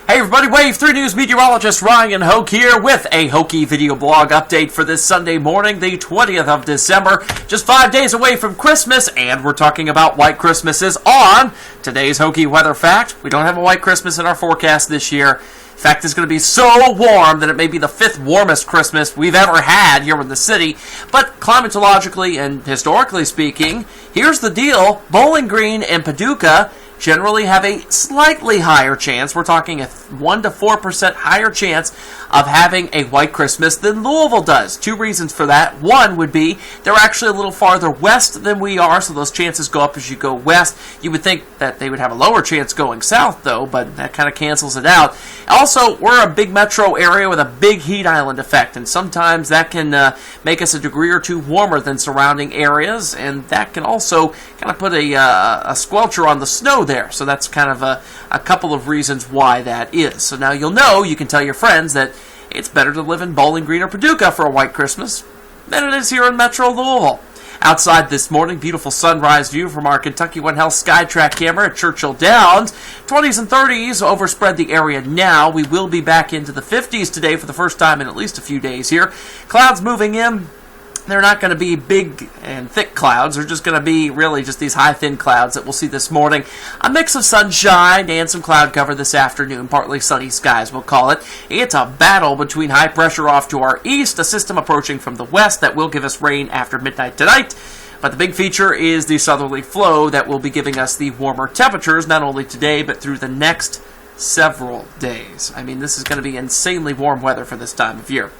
Hey everybody, Wave 3 News Meteorologist Ryan Hoke here with a Hokey video blog update for this Sunday morning, the 20th of December. Just 5 days away from Christmas, and we're talking about white Christmases on today's Hokey weather fact. We don't have a white Christmas in our forecast this year. In fact, it's going to be so warm that it may be the 5th warmest Christmas we've ever had here in the city. But climatologically and historically speaking, here's the deal. Bowling Green and Paducah generally have a slightly higher chance. We're talking a 1 to 4% higher chance of having a white Christmas than Louisville does. Two reasons for that. One would be they're actually a little farther west than we are, so those chances go up as you go west. You would think that they would have a lower chance going south, though, but that kind of cancels it out. Also, we're a big metro area with a big heat island effect, and sometimes that can make us a degree or two warmer than surrounding areas, and that can also kind of put a squelcher on the snow there. So that's kind of a couple of reasons why that is. So now you'll know, you can tell your friends that it's better to live in Bowling Green or Paducah for a white Christmas than it is here in Metro Louisville. Outside this morning, beautiful sunrise view from our Kentucky One Health SkyTrack camera at Churchill Downs. 20s and 30s overspread the area now. We will be back into the 50s today for the first time in at least a few days here. Clouds moving in. They're not going to be big and thick clouds. They're just going to be really just these high, thin clouds that we'll see this morning. A mix of sunshine and some cloud cover this afternoon. Partly sunny skies, we'll call it. It's a battle between high pressure off to our east, a system approaching from the west that will give us rain after midnight tonight. But the big feature is the southerly flow that will be giving us the warmer temperatures, not only today, but through the next several days. I mean, this is going to be insanely warm weather for this time of year.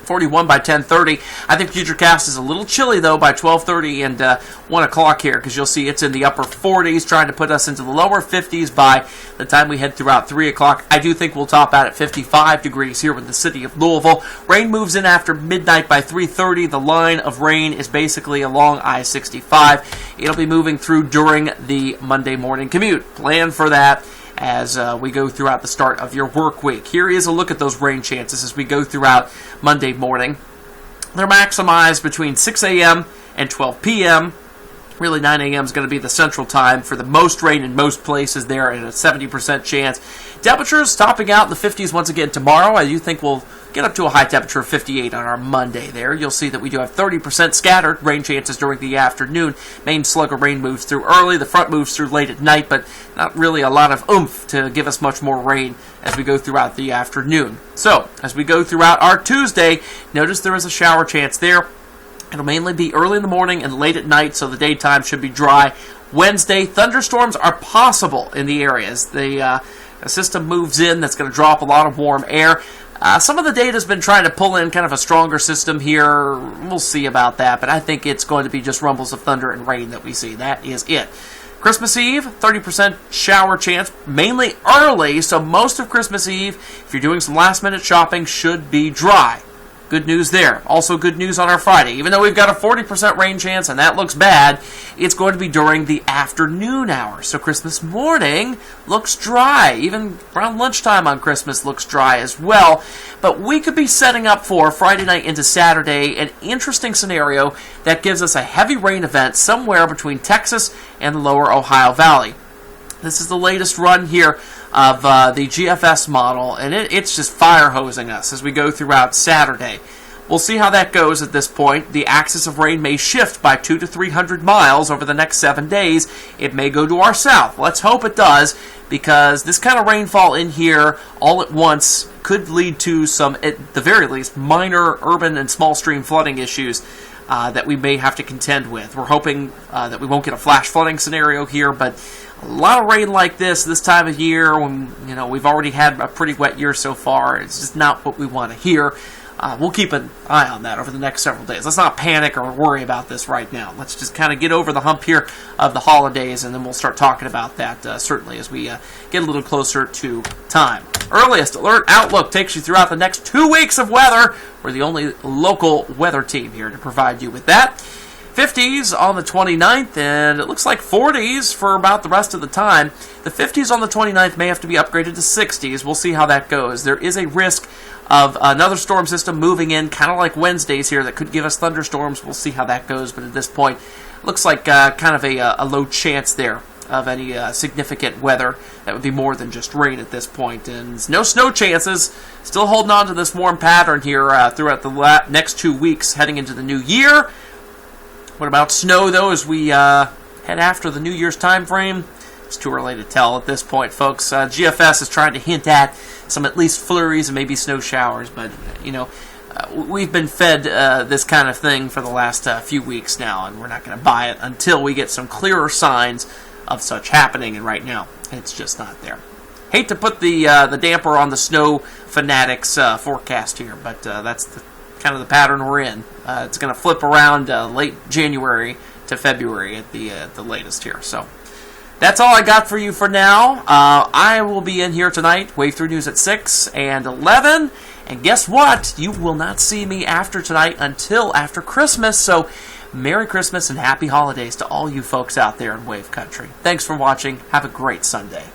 41 by 10:30. I think Futurecast is a little chilly, though, by 12:30 and 1 o'clock here, because you'll see it's in the upper 40s, trying to put us into the lower 50s by the time we head throughout 3 o'clock. I do think we'll top out at 55 degrees here in the city of Louisville. Rain moves in after midnight by 3:30. The line of rain is basically along I-65. It'll be moving through during the Monday morning commute. Plan for that as we go throughout the start of your work week. Here is a look at those rain chances as we go throughout Monday morning. They're maximized between 6 a.m. and 12 p.m. Really, 9 a.m. is going to be the central time for the most rain in most places there, and a 70% chance. Temperatures topping out in the 50s once again tomorrow. I do think we'll get up to a high temperature of 58 on our Monday there. You'll see that we do have 30% scattered rain chances during the afternoon. Main slug of rain moves through early. The front moves through late at night, but not really a lot of oomph to give us much more rain as we go throughout the afternoon. So, as we go throughout our Tuesday, notice there is a shower chance there. It'll mainly be early in the morning and late at night, so the daytime should be dry. Wednesday, thunderstorms are possible in the areas. The system moves in that's going to drop a lot of warm air. Some of the data has been trying to pull in kind of a stronger system here. We'll see about that, but I think it's going to be just rumbles of thunder and rain that we see. That is it. Christmas Eve, 30% shower chance, mainly early, so most of Christmas Eve, if you're doing some last-minute shopping, should be dry. Good news there. Also good news on our Friday. Even though we've got a 40% rain chance, and that looks bad, it's going to be during the afternoon hours. So Christmas morning looks dry. Even around lunchtime on Christmas looks dry as well. But we could be setting up for Friday night into Saturday an interesting scenario that gives us a heavy rain event somewhere between Texas and the lower Ohio Valley. This is the latest run here of the GFS model, and it's just fire hosing us as we go throughout Saturday. We'll see how that goes at this point. The axis of rain may shift by 200 to 300 miles over the next 7 days. It may go to our south. Let's hope it does, because this kind of rainfall in here all at once could lead to some, at the very least, minor urban and small stream flooding issues that we may have to contend with. We're hoping that we won't get a flash flooding scenario here, but a lot of rain like this time of year, when we've already had a pretty wet year so far, it's just not what we want to hear. We'll keep an eye on that over the next several days. Let's not panic or worry about this right now. Let's just kind of get over the hump here of the holidays, and then we'll start talking about that certainly as we get a little closer to time. Earliest Alert Outlook takes you throughout the next 2 weeks of weather. We're the only local weather team here to provide you with that. 50s on the 29th, and it looks like 40s for about the rest of the time. The 50s on the 29th may have to be upgraded to 60s. We'll see how that goes. There is a risk of another storm system moving in, kind of like Wednesdays here, that could give us thunderstorms. We'll see how that goes, but at this point, looks like kind of a low chance there of any significant weather that would be more than just rain at this point. And no snow chances. Still holding on to this warm pattern here throughout the next 2 weeks heading into the new year. What about snow, though, as we head after the New Year's time frame? It's too early to tell at this point, folks. GFS is trying to hint at some at least flurries and maybe snow showers, but, we've been fed this kind of thing for the last few weeks now, and we're not going to buy it until we get some clearer signs of such happening, and right now, it's just not there. Hate to put the damper on the snow fanatics forecast here, but that's kind of the pattern we're in. It's going to flip around late January to February at the latest here. So that's all I got for you for now. I will be in here tonight, Wave 3 News at 6 and 11. And guess what? You will not see me after tonight until after Christmas. So Merry Christmas and Happy Holidays to all you folks out there in Wave Country. Thanks for watching. Have a great Sunday.